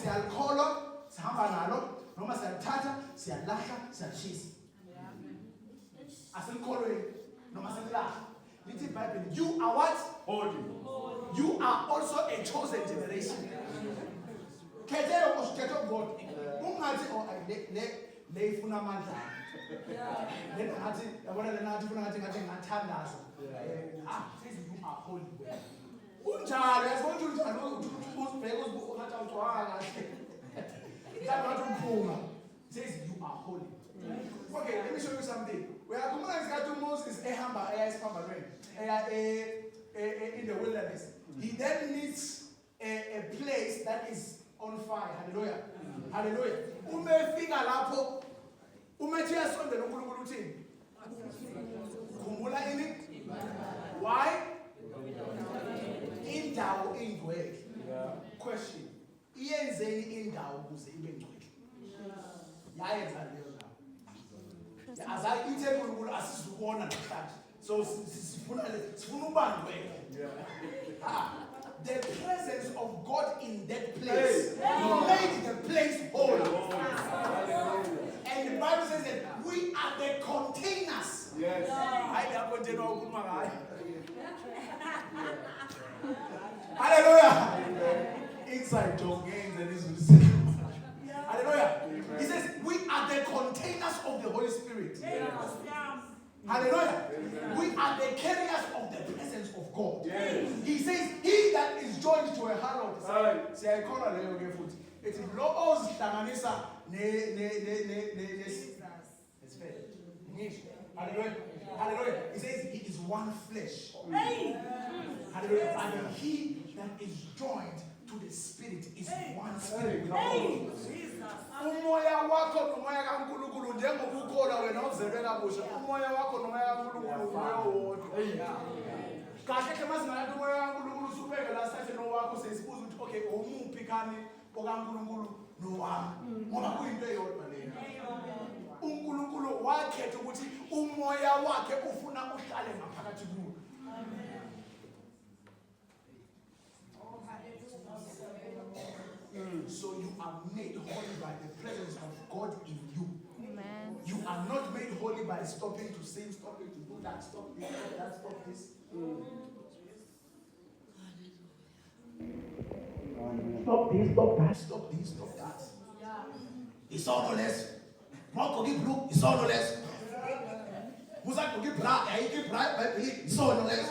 siyalikholo, sihamba nalo, noma siyalithatha, siyalahla, siyalishisa. Asikholweni noma silahla. Lithi iBhayibheli, you are what? Holy. You are also a chosen generation. Khethelo usikhetho God. Ungathi le ifuna amandla. Le ngathi yabona le nathi ifuna ngathi ngathandaza. Says you are holy. Unjalo yasibona unjalo usibheka ngathi awucwanga kahle. Ngathi umphunga. Says you are holy. Okay, let me show you something. We are going to Moses in the wilderness. He then meets a place that is on fire. Hallelujah. Hallelujah. Umefika lapho umethi yasondela uNkulunkulu uthini? Khumbula ini? Why? Indawo ingcwele. Question. Iyenzeni indawo ukuze ibe ngcwele? Yayenza leyo ndawo. Azayi ithe uNkulunkulu asizubona namhlanje. So sifuna ubangcwele. The presence of God in that place made the place holy. And the Bible says that we are the containers. Yes. Hallelujah. Inside John Gaines and his hallelujah. He says we are the containers of the Holy Spirit. Hallelujah. We are the carriers of the presence of God. Yes. He says, he that is joined to a harlot. Say, I call her Leo foot. It is laws Tanganisa Hallelujah. Hallelujah. He says he is one flesh. Hallelujah. And he that is joined to the Spirit is one spirit. Umoya wako nomoya kaNkulunkulu njengokukholwa wena uzelwe kabusha. Umoya wako nomoya kaNkulunkulu umoya wodwa. Kahle ke masingathi umoya kaNkulunkulu usubeke la sathi no wakho sesibuza ukuthi okay umuphi kani okaNkulunkulu nowami. Ngoba kuyinto eyodwa lena. uNkulunkulu wakhetha ukuthi umoya wakhe ufuna uhlale ngaphakathi kuwe. So you are made holy by the presence of God in you. Amen. You are not made holy by stopping to sin, stopping to do that, stop this, stop that, stop this. Stop this, stop that, stop this, stop that. It's all no less. Marco blue, it's all no less. Who's that to give black? I give black, but it's all no less.